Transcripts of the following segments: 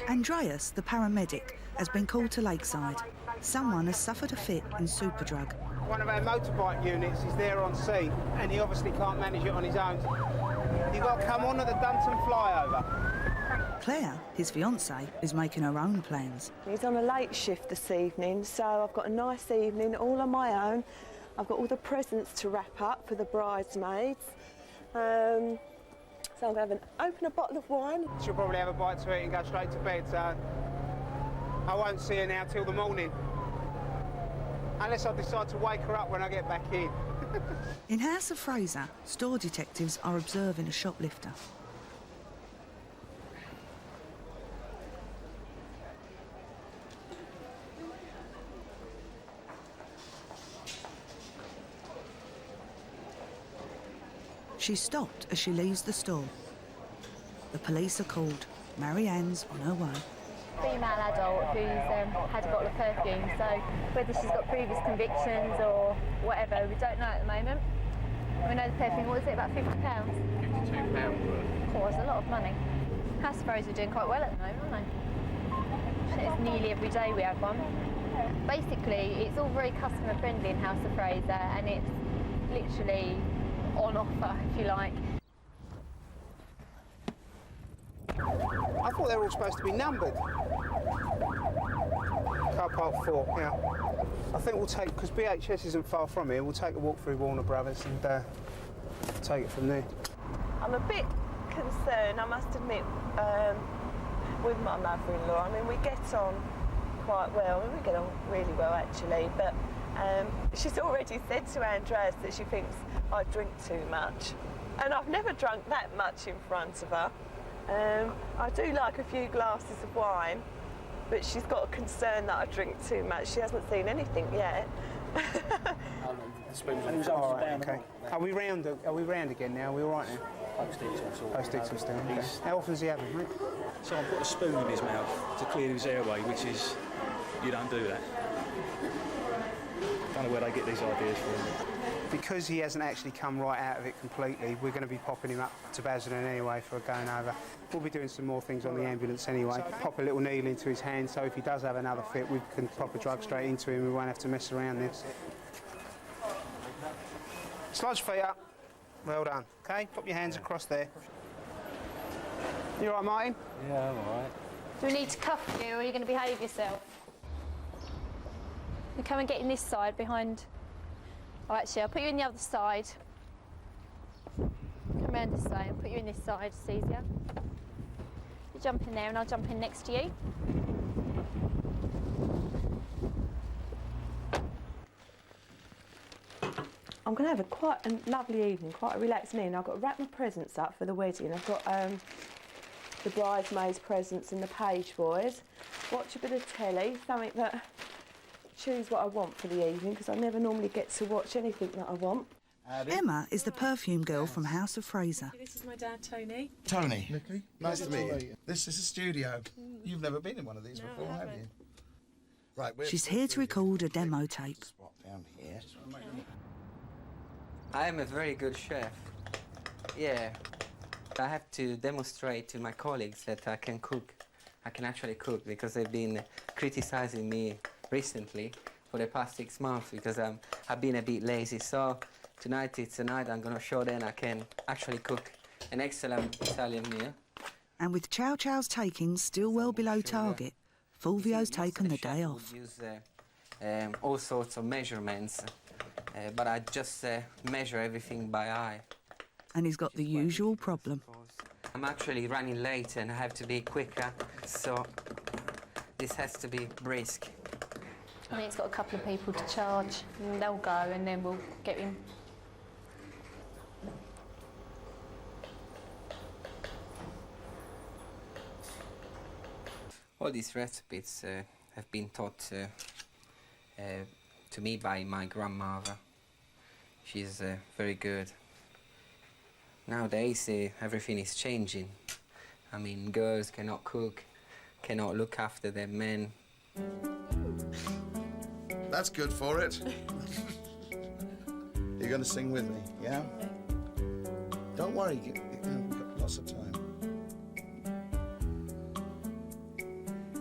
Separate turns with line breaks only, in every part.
Andreas, the paramedic, has been called to Lakeside. Someone has suffered a fit in Superdrug.
One of our motorbike units is there on scene, and he obviously can't manage it on his own. You've got to come on at the Dunton flyover.
Claire, his fiancée, is making her own plans.
He's on a late shift this evening, so I've got a nice evening all on my own. I've got all the presents to wrap up for the bridesmaids. So I'm going to open a bottle of wine.
She'll probably have a bite to eat and go straight to bed, so I won't see her now till the morning. Unless I decide to wake her up when I get back in.
In House of Fraser, store detectives are observing a shoplifter. She's stopped as she leaves the store. The police are called. Marianne's on her way.
Female adult who's had a bottle of perfume, so whether she's got previous convictions or whatever, we don't know at the moment. We know the perfume, what was it, about £50?
£52 worth.
Oh, it's a lot of money. House of Fraser are doing quite well at the moment, aren't they? It's nearly every day we have one. Basically, it's all very customer friendly in House of Fraser, and it's literally on offer, if you like.
I thought they were all supposed to be numbered. Car park 4, yeah. I think we'll take, because BHS isn't far from here, we'll take a walk through Warner Brothers and take it from there.
I'm a bit concerned, I must admit, with my mother-in-law. I mean, we get on quite well. I mean, we get on really well, actually, but she's already said to Andreas that she thinks I drink too much. And I've never drunk that much in front of her. I do like a few glasses of wine, but she's got a concern that I drink too much. She hasn't seen anything yet.
All right, okay. Are we round again now? Are we all right now? Post-ictus down. Okay. How often does he have it, mate?
So I put a spoon in his mouth to clear his airway, which is, you don't do that. Don't know where they get these ideas from.
Because he hasn't actually come right out of it completely, we're going to be popping him up to Basildon anyway for a going over. We'll be doing some more things on the ambulance anyway. Pop a little needle into his hand, so if he does have another fit, we can pop a drug straight into him. We won't have to mess around this. Sludge feet up. Well done. OK, pop your hands across there. You all right, Martin?
Yeah, I'm all right.
Do we need to cuff you, or are you going to behave yourself? You come and get in this side behind. Oh, actually, I'll put you in the other side. Come round this way and put you in this side, it's easier. You jump in there and I'll jump in next to you.
I'm going to have quite a lovely evening, quite a relaxed evening. I've got to wrap my presents up for the wedding. I've got the bridesmaids' presents and the page boys. Watch a bit of telly, something that... choose what I want for the evening, because I never normally get to watch anything that I want.
Emma is the perfume girl from House of Fraser.
This is my dad, Tony.
Tony, Nicky, nice to meet you. This is a studio. You've never been in one of these before, have you? Right,
She's here to record a demo tape.
Spot down here.
I am a very good chef. Yeah. I have to demonstrate to my colleagues that I can cook. I can actually cook, because they've been criticising me recently for the past 6 months because I've been a bit lazy. So tonight it's a night I'm going to show them I can actually cook an excellent Italian meal.
And with Chow Chow's takings still well below target, Fulvio's taken the day off.
Use all sorts of measurements, but I just measure everything by eye.
And he's got the usual problem.
I'm actually running late and I have to be quicker, so this has to be brisk.
I mean, it's got a couple of people to charge, and they'll go, and then we'll get him.
All these recipes have been taught to me by my grandmother. She's very good. Nowadays, everything is changing. I mean, girls cannot cook, cannot look after their men.
That's good for it. You're going to sing with me, yeah? Don't worry, we've got lots of time.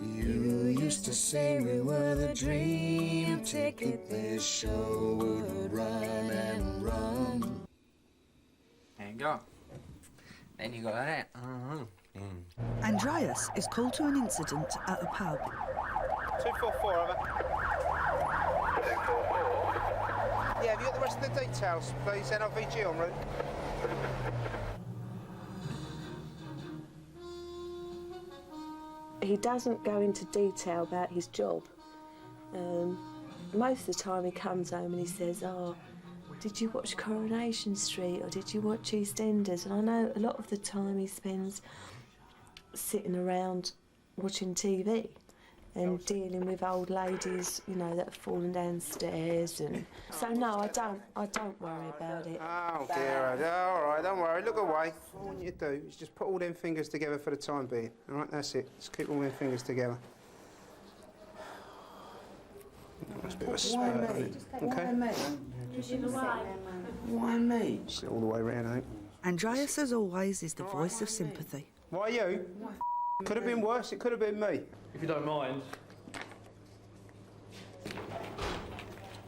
You used to say we were the dream ticket this show would run and run.
There you go. Then you go like that.
Andreas is called to an incident at a pub.
244, over. 244? Yeah, have you got the rest of the details, please? NRVG en route.
He doesn't go into detail about his job. Most of the time he comes home and he says, oh, did you watch Coronation Street or did you watch EastEnders? And I know a lot of the time he spends sitting around watching TV and dealing with old ladies, you know, that have fallen downstairs. And so no, I don't worry about it.
Oh dear, all right, don't worry, look away. All I want you to do is just put all them fingers together for the time being. All right, that's it. Just keep all them fingers together. That's a bit of a spurt, isn't it? Okay.
Why me?
Sit all the way round, I think.
Andreas, as always, is the voice of sympathy.
Why you? Could have been worse, it could have been me.
If you don't mind.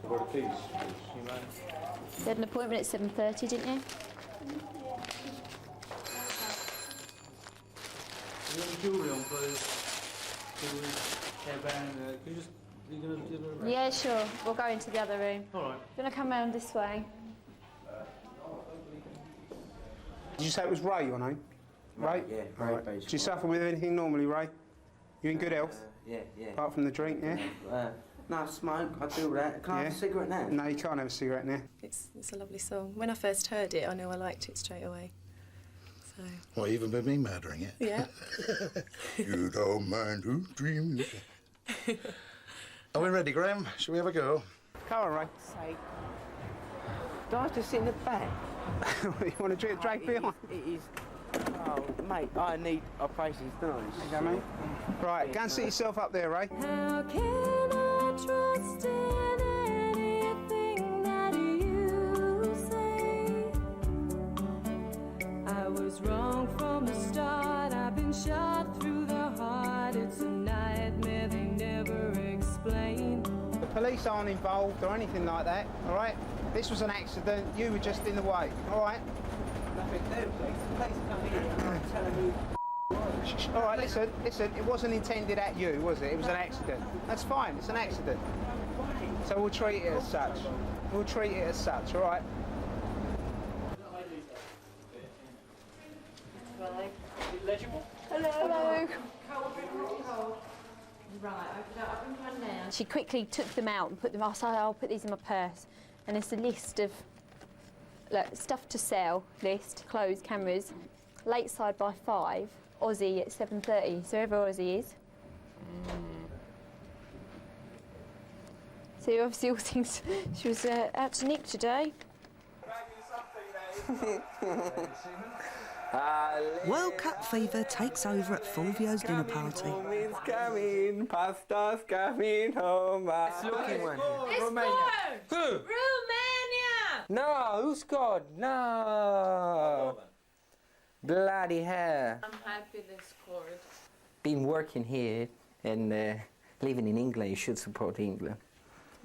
Where are the keys?
You had an appointment at 7:30, didn't you?
Jewellery on, please. Hairband, can you just...
Yeah, sure. We'll go into the other room.
All right.
Do you want to come round this way?
Did you say it was Ray, your name? Ray?
Yeah,
All
Ray,
right.
basically.
Do you suffer with anything normally, Ray? You in good health?
Yeah.
Apart from the drink, yeah?
No, I smoke, I do that. Can I have a cigarette now?
No, you can't have a cigarette now.
It's a lovely song. When I first heard it, I knew I liked it straight away. So.
Well, even with me murdering it.
Yeah.
You don't mind who dreams. Are we ready, Graham? Shall we have a go?
Come on, Ray.
Do I have to sit in the back?
You want to drag behind?
It is. Oh, mate, I need a place in Thurrock.
Okay, mate. Right, go and sit yourself up there, Ray.
How can I trust in anything that you say? I was wrong from the start. I've been shot through the heart. It's a nightmare they never explain.
The police aren't involved or anything like that, all right? This was an accident. You were just in the way, all right?
Nothing to do, please. Please come here and I'm telling you.
All right, listen, it wasn't intended at you, was it? It was an accident. That's fine, it's an accident. So we'll treat it as such. We'll treat it as such, all right?
Hello. She quickly took them out and put them. I said, I'll put these in my purse. And it's a list of stuff to sell list, clothes, cameras, Lakeside by 5, Aussie at 7:30. So whoever Aussie is. So obviously all things. She was out to Nick today.
World Cup fever takes over at Fulvio's dinner party.
It's coming, pasta's coming home. It's looking one.
Romania.
Who?
Romania!
No, who scored? No. Bloody hell.
I'm happy they scored.
Been working here and living in England, you should support England.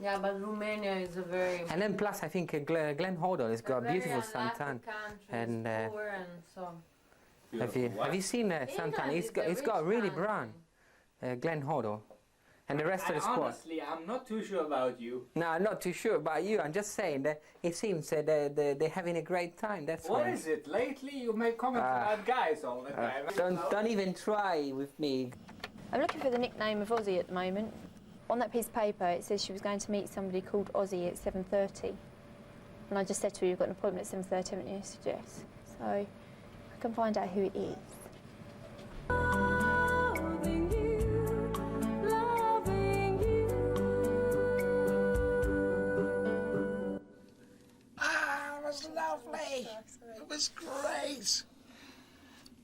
Yeah, but Romania is a very...
And then plus I think Glen Hoddle has got a beautiful suntan.
And so...
Have you seen suntan? It's got really brown. Glen Hoddle. And the rest of the squad.
Honestly, I'm not too sure about you.
No, I'm not too sure about you. I'm just saying that it seems they're having a great time. That's
What
why.
is it? Lately you make comments about guys all the time.
Don't even try with me.
I'm looking for the nickname of Aussie at the moment. On that piece of paper, it says she was going to meet somebody called Aussie at 7:30. And I just said to her, you've got an appointment at 7:30, haven't you? She said, yes. So I can find out who it is.
Loving you.
Ah, it was lovely. It was great.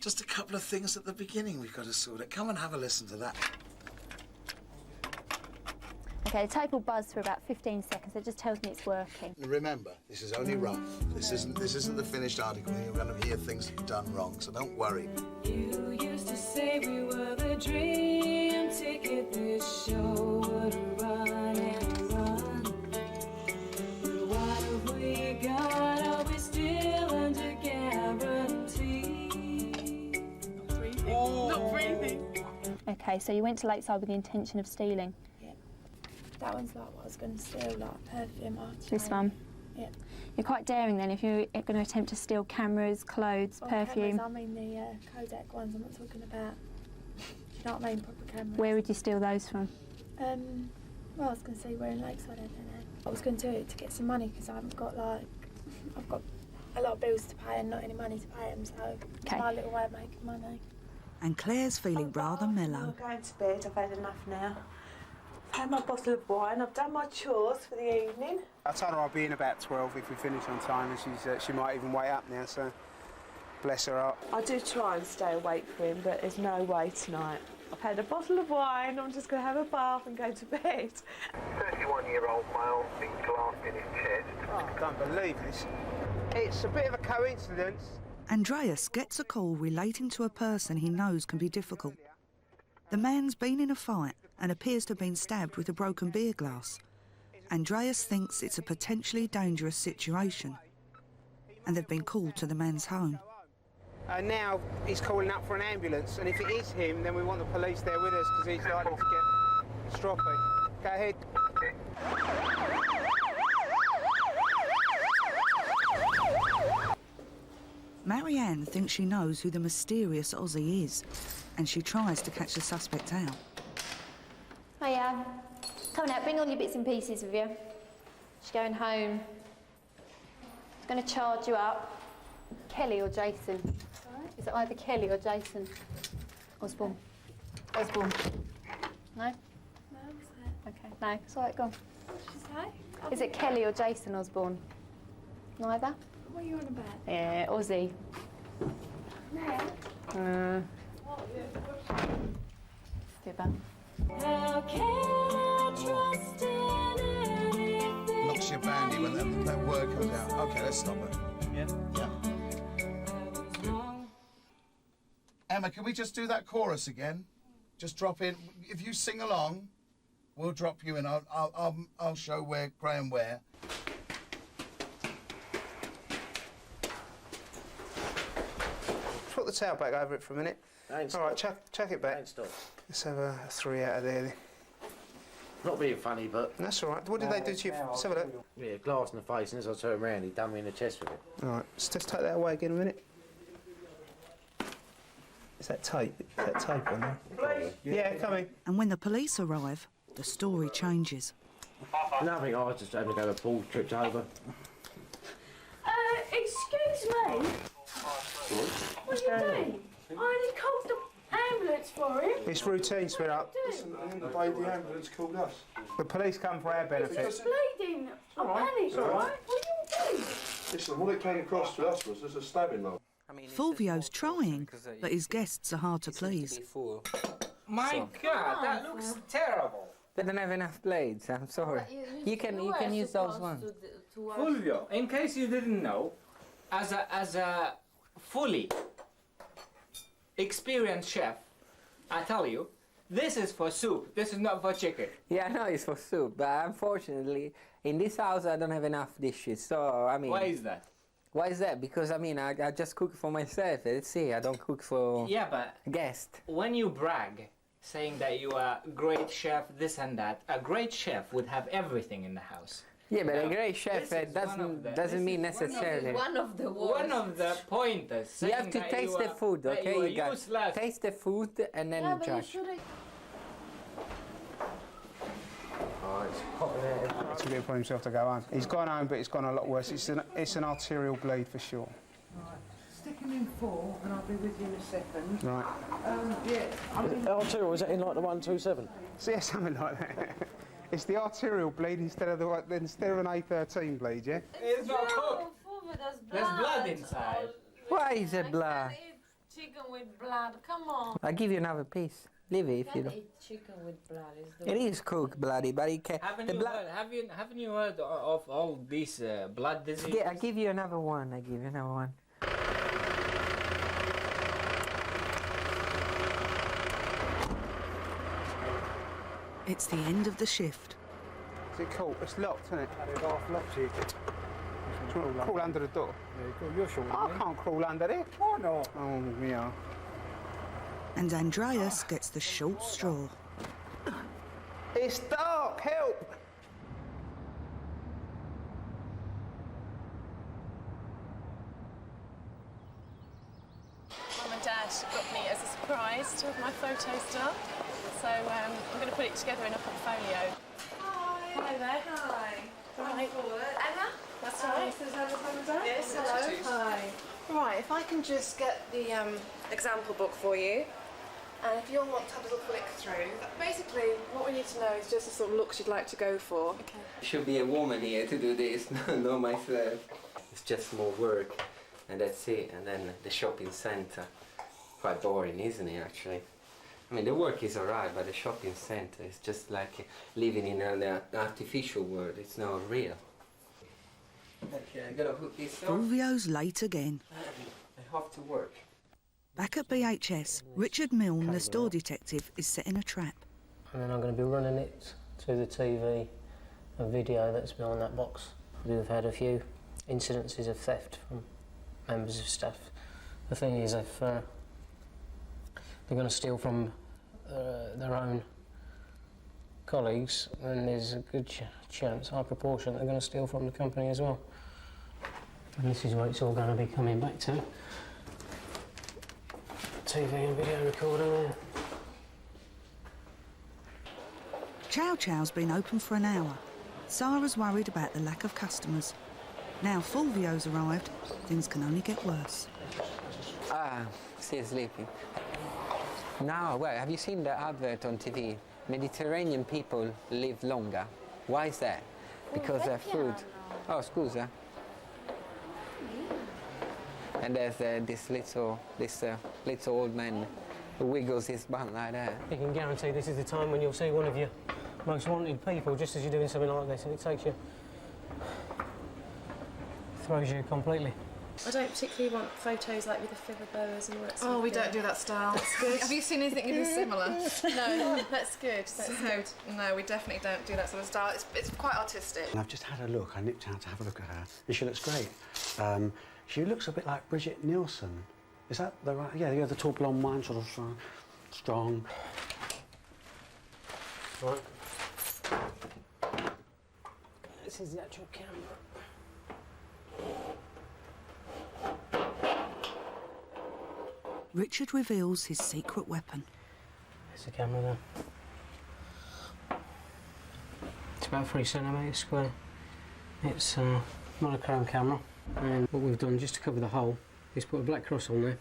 Just a couple of things at the beginning we've got to sort out. Come and have a listen to that.
Okay, the tape will buzz for about 15 seconds. It just tells me it's working.
Remember, this is only rough. This isn't the finished article. You're going to hear things done wrong, so don't worry.
You used to say we were the dream ticket. This show would run and run. But what have we got? Are we still under guarantee? Not breathing.
Okay, so you went to Lakeside with the intention of stealing.
That one's like what I was going to steal, like perfume.
This one?
Yeah.
You're quite daring then if you're going to attempt to steal cameras, clothes, perfume.
Cameras, I mean the Kodak ones. I'm not talking about, you know what I mean, proper cameras.
Where would you steal those from?
Well, I was going to say we're in Lakeside, I don't know. I was going to do it to get some money because I haven't got I've got a lot of bills to pay and not any money to pay them, so it's my little way of making money.
And Claire's feeling rather mellow.
I'm going to bed, I've had enough now. I've had my bottle of wine, I've done my chores for the evening.
I told her I'll be in about 12 if we finish on time, and she might even wait up now, so bless her heart.
I do try and stay awake for him, but there's no way tonight. I've had a bottle of wine, I'm just going to have a bath and go to bed.
31-year-old male, big glass in his chest.
Oh, I don't believe this. It's a bit of a coincidence.
Andreas gets a call relating to a person he knows can be difficult. The man's been in a fight and appears to have been stabbed with a broken beer glass. Andreas thinks it's a potentially dangerous situation, and they've been called to the man's home.
Now he's calling up for an ambulance, and if it is him, then we want the police there with us because he's likely to get stroppy. Go ahead.
Marianne thinks she knows who the mysterious Aussie is, and she tries to catch the suspect out.
Hiya. Come on out, bring all your bits and pieces with you. She's going home. She's going to charge you up. Kelly or Jason? Is it either Kelly or Jason? Osborne. Osborne. No?
No, what's that?
Okay, no. It's all right, go on.
What did she say?
Is it Kelly or Jason Osborne? Neither?
What are you on about?
Yeah, Aussie.
No.
Fibber.
How can I trust in anything?
Knocks your bandy when that word comes out. Okay, let's stop it.
Yeah?
Yeah. Emma, can we just do that chorus again? Just drop in. If you sing along, we'll drop you in. I'll show where Graham where.
Put the towel back over it for a minute. All right, chuck it back. Let's have a 3 out of there then.
Not being funny, but...
That's all right. What did they do to you? Let's have a look.
Yeah, glass in the face, and as I turned around, he done me in the chest with it.
All right, let's just take that away again a minute. Is that tape? Is that tape on there? Yeah, coming.
And when the police arrive, the story changes.
Nothing, I was just having to go to a pool, tripped over.
Excuse me? What are you doing? I only called the ambulance for him.
It's routine, sweetheart.
The ambulance called us.
The police come for our benefit.
He's bleeding. I'm panicked, all right? What are you doing?
Listen, what it came across to us was there's a stabbing mark.
Fulvio's trying, but his guests are hard to please.
My God, that looks terrible.
They don't have enough blades, I'm sorry. You can use those ones.
Fulvio, in case you didn't know, as a fully experienced chef, I tell you, this is for soup, this is not for chicken.
Yeah, I know it's for soup, but unfortunately, in this house I don't have enough dishes, so I mean...
Why is that?
Why is that? Because, I mean, I just cook for myself, let's see, I don't cook for guests.
When you brag, saying that you are a great chef, this and that, a great chef would have everything in the house.
Yeah, but a great chef doesn't mean necessarily...
One of the worst.
One of the pointers.
You have to taste the food, okay? You got taste the food and then judge.
It's a bit for himself to go home. He's gone home, but it's gone a lot worse. It's an arterial bleed for sure.
Stick him in 4 and I'll be with you in a second.
Right.
Yeah.
Arterial, is that in like the 127?
So yeah, something like that. It's the arterial bleed instead of an A13 bleed, yeah?
It's not cooked. There's blood inside.
Why is there blood?
Chicken with blood, come on.
I'll give you another piece. Leave it if you don't.
Eat chicken with blood.
It is cooked bloody, but it can.
Haven't you heard of all these blood diseases?
I give you another one. I give you another one.
It's the end of the shift.
Is it cool? It's locked, isn't it?
It's half locked, so you can
crawl under the door.
Yeah, you're short.
I can't crawl under it.
Why not?
Oh, yeah.
And Andreas gets the short straw.
It's dark, help!
Mum and Dad got me as a surprise to have my photo start. So I'm going to put it together in a portfolio. Hi. Hi there. Hi. Right. Emma? That's right.
This is Emma Boundy.
Yes, hello. Hi. Right, if I can just get the example book for you. And if you all want to have a little flick through, basically what we need to know is just the sort of looks you'd like to go for. Okay.
Should be a woman here to do this, not myself. It's just more work, and that's it. And then the shopping centre, quite boring, isn't it? Actually, I mean the work is alright, but the shopping centre is just like living in an artificial world. It's not real. Okay, I gotta put this on.
Fulvio's late again.
I have to work.
Back at BHS, Richard Milne, the store detective, is setting a trap.
And then I'm going to be running it to the TV and video that's behind that box. We've had a few incidences of theft from members of staff. The thing is, if they're going to steal from their own colleagues, then there's a good chance, high proportion, they're going to steal from the company as well. And this is what it's all going to be coming back to. TV and video recorder there.
Chow Chow's been open for an hour. Sarah's worried about the lack of customers. Now Fulvio's arrived, things can only get worse.
Still sleeping. Now, well, have you seen the advert on TV? Mediterranean people live longer. Why is that? Because their food. Oh, scusa. And there's this little old man who wiggles his bum like that.
You can guarantee this is the time when you'll see one of your most wanted people just as you're doing something like this, and it takes you, throws you completely.
I don't particularly want photos like with the fibber boas and all that sort
Oh,
of
we
thing.
don't do that style.
That's good.
Have you seen anything that is similar?
No, that's good. That's good.
No, we definitely don't do that sort of style. It's quite artistic.
And I've just had a look. I nipped out to have a look at her, and she looks great. She looks a bit like Bridget Nielsen. Is that the right? Yeah, the tall blonde one, sort of strong.
Right. This is the actual camera.
Richard reveals his secret weapon.
There's the camera there. It's about 3 centimetres square. It's not a chrome camera. And what we've done, just to cover the hole, is put a black cross on there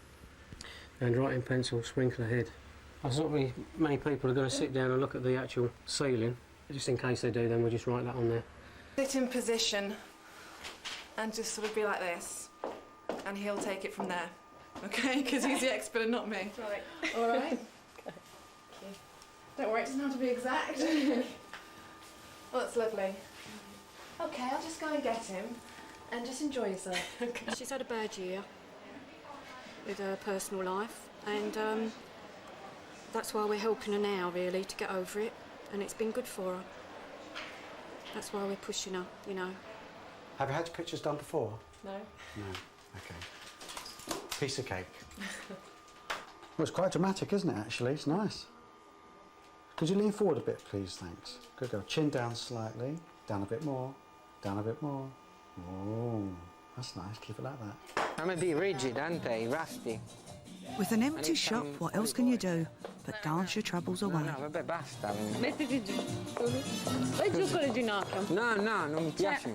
and write in pencil, sprinkler head. There's not really many people are going to sit down and look at the actual ceiling. Just in case they do, then we'll just write that on there.
Sit in position and just sort of be like this, and he'll take it from there. Okay, because he's the expert and not me.
Right.
All right. Okay. Don't worry, it doesn't have to be exact. Oh, that's lovely. Okay, I'll just go and get him, and just enjoy yourself. Okay.
She's had a bad year with her personal life, and that's why we're helping her now, really, to get over it, and it's been good for her. That's why we're pushing her, you know.
Have you had your pictures done before?
No.
No. Okay. Piece of cake. Well, it's quite dramatic, isn't it, actually? It's nice. Could you lean forward a bit, please? Thanks. Good girl. Chin down slightly. Down a bit more. Down a bit more. Oh, that's nice. Keep it like that.
I'm a bit rigid, aren't I? Rusty.
With an empty shop, what else can you do but dance your troubles away?
No, vabbè, basta.
Mettiti giù. Vai giù con le ginocchia.
No, non mi piace.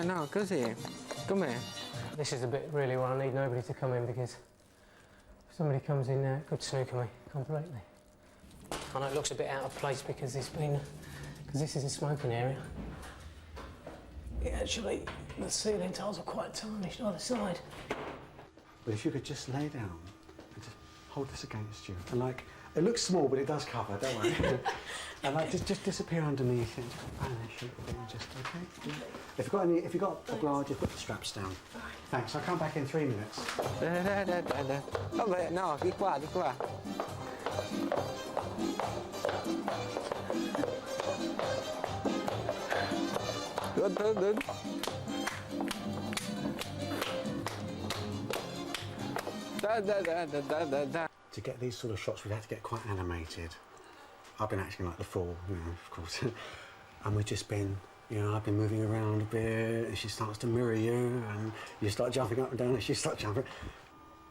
No, così. Com'è?
This is a bit really where I need nobody to come in, because if somebody comes in there, it could snooker me completely. I know it looks a bit out of place because this is a smoking area. Actually, the ceiling tiles are quite tarnished either side.
But if you could just lay down and just hold this against you, and like It looks small, but it does cover, don't worry. And like, just disappear underneath it, just vanish a little bit, just, okay? Yeah. If you've got a bra, just put the straps down. Thanks, I'll come back in 3 minutes.
Vabbè, no, di qua, di qua. Good.
To get these sort of shots, we've had to get quite animated. I've been acting like the fool, of course. And we've just been, I've been moving around a bit, and she starts to mirror you, and you start jumping up and down, and she starts jumping.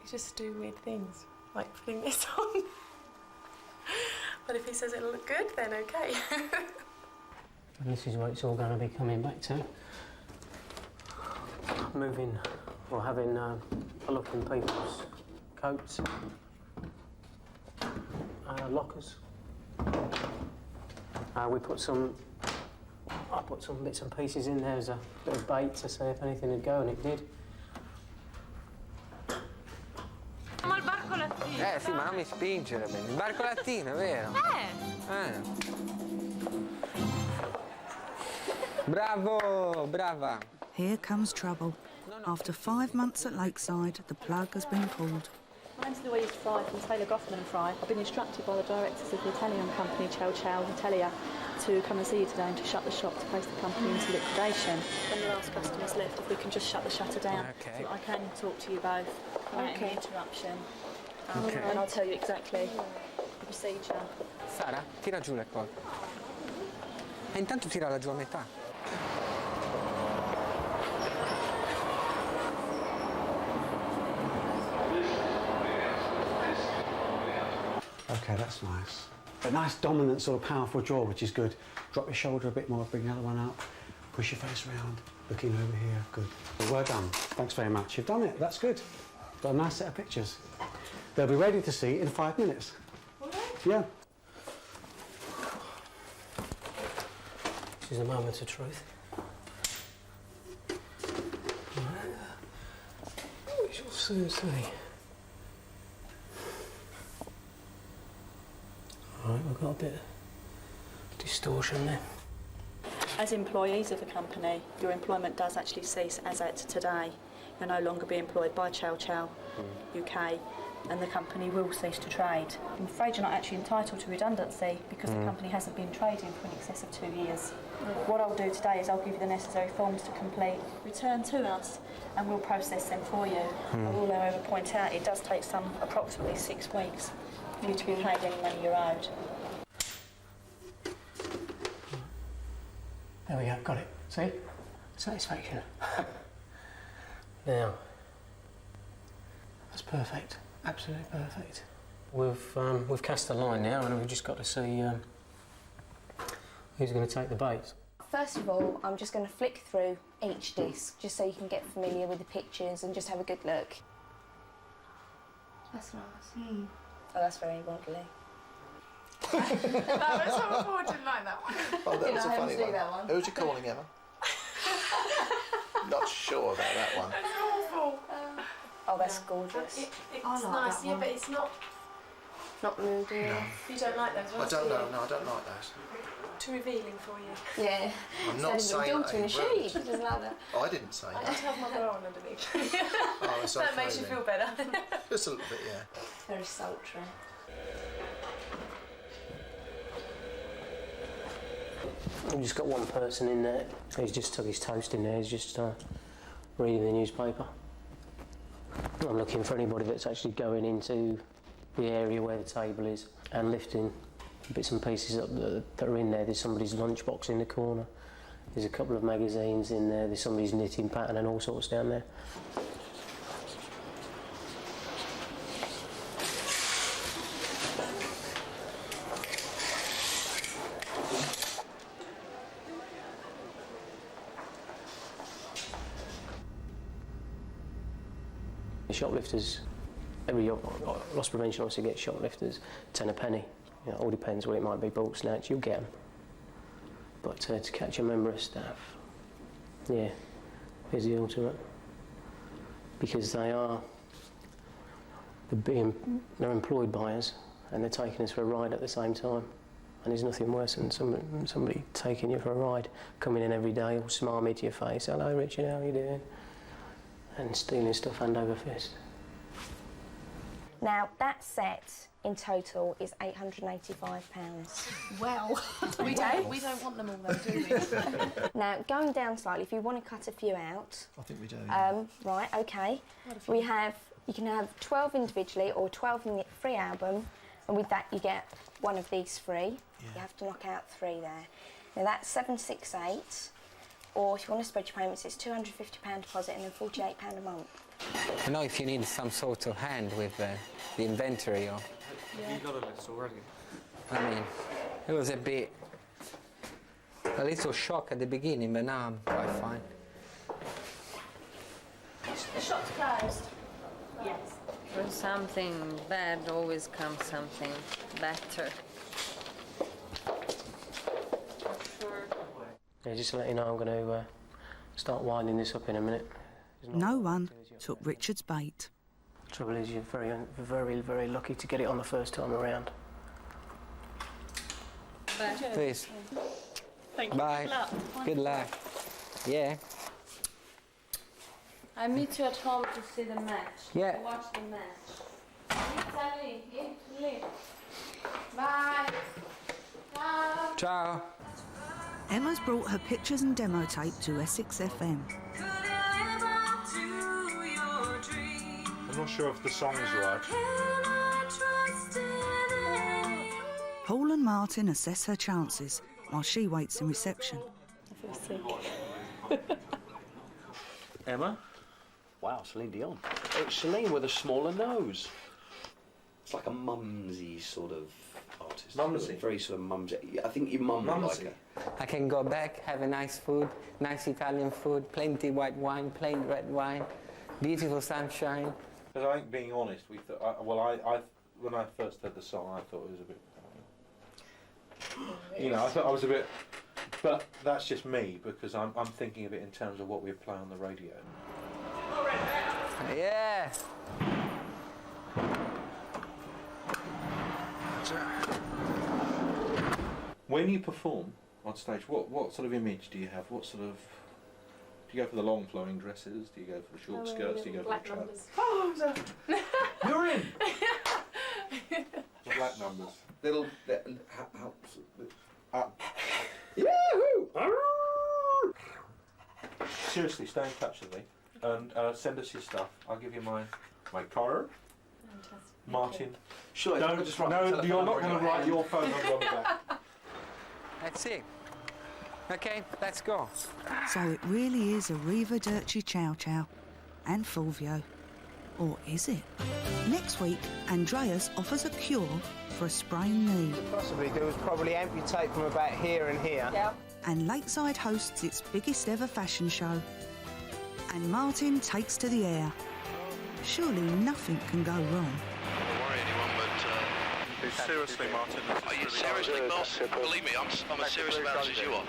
You just do weird things, like putting this on. But if he says it'll look good, then okay.
And this is what it's all going to be coming back to. Moving, or having a look in people's coats, lockers. I put some bits and pieces in there as a bit of bait to see if anything would go, and it did.
Sì, ma non mi spingere bene. Il barco latino, è vero? Bravo, brava.
Here comes trouble. After 5 months at Lakeside, the plug has been pulled.
My name's Louise Fry from Taylor Goffman & Fry. I've been instructed by the directors of the Italian company Ciao Ciao Italia to come and see you today and to shut the shop to place the company into liquidation. When the last customer's left, if we can just shut the shutter down so that I can talk to you both without any interruption. And I'll tell you exactly the procedure.
Sara, tira giù le cose. E intanto tirala giù a metà.
Okay, that's nice. A nice dominant sort of powerful jaw, which is good. Drop your shoulder a bit more, bring the other one up. Push your face around, looking over here, good. Well done, thanks very much. You've done it, that's good. Got a nice set of pictures. They'll be ready to see in 5 minutes. Yeah.
This is a moment of truth. We shall soon see. Alright, we've got a bit of distortion there.
As employees of the company, your employment does actually cease as at today. You'll no longer be employed by Ciao Ciao UK, and the company will cease to trade. I'm afraid you're not actually entitled to redundancy because the company hasn't been trading for in excess of 2 years. What I'll do today is I'll give you the necessary forms to complete, return to us, and we'll process them for you. I will, however, point out it does take approximately 6 weeks for you to be paid any money you're owed.
There we go, got it. See? Satisfaction. Now, that's perfect. Absolutely perfect. We've cast the line now, and we've just got to see who's going to take the bait.
First of all, I'm just going to flick through each disc, just so you can get familiar with the pictures and just have a good look. That's nice. Oh, that's very modelly.
That was horrible, I didn't like that one.
Oh, that was a funny one.
That one.
Who's you calling, Emma? Not sure about that one.
That's awful.
Oh, that's gorgeous.
It's
I like
nice,
that yeah,
one. But it's not
moody.
No.
You don't like those
I
ones,
don't
do you?
know. No, I don't like those.
Too revealing for you.
Yeah.
I'm not saying
daughter in a
that.
sheet. She doesn't like that.
I didn't say
I
that.
just have my bra on underneath.
Oh, it's
That
okay
makes you
then.
feel better.
Just a little bit, yeah.
Very sultry.
We've just got one person in there. He's just took his toast in there. He's just reading the newspaper. I'm looking for anybody that's actually going into the area where the table is and lifting bits and pieces up that are in there. There's somebody's lunchbox in the corner. There's a couple of magazines in there. There's somebody's knitting pattern and all sorts down there. Shoplifters, every loss prevention officer gets shoplifters 10 a penny. You know, it all depends what it might be, bought, snatch, you'll get them. But to catch a member of staff, yeah, is the ultimate. Because they're employed by us, and they're taking us for a ride at the same time. And there's nothing worse than somebody taking you for a ride, coming in every day, all smarmy to your face. Hello, Richard, how are you doing? And stealing stuff hand over fist.
Now, that set in total is £885.
Well, we don't want them all though, do we?
Now, going down slightly, if you want to cut a few out.
I think we do.
Right, okay. You can have 12 individually or 12 in the free album, and with that you get one of these free. Yeah. You have to knock out 3 there. Now that's 768, or if you want to spread your payments, it's £250 deposit and then £48 a month.
I know if you need some sort of hand with the inventory or...
Have you got a list already?
I mean, it was a little shock at the beginning, but now I'm quite fine.
The shop's closed. Yes.
From something bad always comes something better.
Yeah, just to let you know, I'm going to start winding this up in a minute.
No one took Richard's bait.
The trouble is, you're very, very, very lucky to get it on the first time around.
Please.
Thank you.
Bye. Good luck. Yeah.
I meet you at home to see the match.
Yeah.
To watch the match. Italy. Bye. Ciao.
Ciao.
Emma's brought her pictures and demo tape to Essex FM.
I'm not sure if the song is right.
Paul and Martin assess her chances while she waits in reception.
I feel sick.
Emma? Wow, Celine Dion. It's Celine with a smaller nose. It's like a mumsy sort of artist.
Mumsy?
Very sort of mumsy. I think you mum like her.
I can go back, have a nice food, nice Italian food, plenty white wine, plain red wine, beautiful sunshine.
Because I think, being honest, we thought, when I first heard the song, I thought it was a bit... You know, I thought I was a bit... But that's just me, because I'm thinking of it in terms of what we play on the radio.
Yeah.
When you perform on stage, what sort of image do you have? What sort of... Do you go for the long flowing dresses? Do you go for the short skirts? Do you go for the trousers?
Oh,
You're in! The black numbers.
Little...
Yahoo! Seriously, stay in touch with me and send us your stuff. I'll give you my card.
Fantastic.
Martin.
Sure,
No, you're not going to write your phone number on the back.
That's it. Okay, let's go.
So it really is Arrivederci Ciao Ciao and Fulvio. Or is it? Next week, Andreas offers a cure for a sprained knee.
Possibly do is probably amputate from about here and here.
Yeah.
And Lakeside hosts its biggest ever fashion show. And Martin takes to the air. Surely nothing can go wrong.
I don't worry anyone, but seriously, Martin. Are you seriously, boss? Believe me, I'm as serious about it as you are.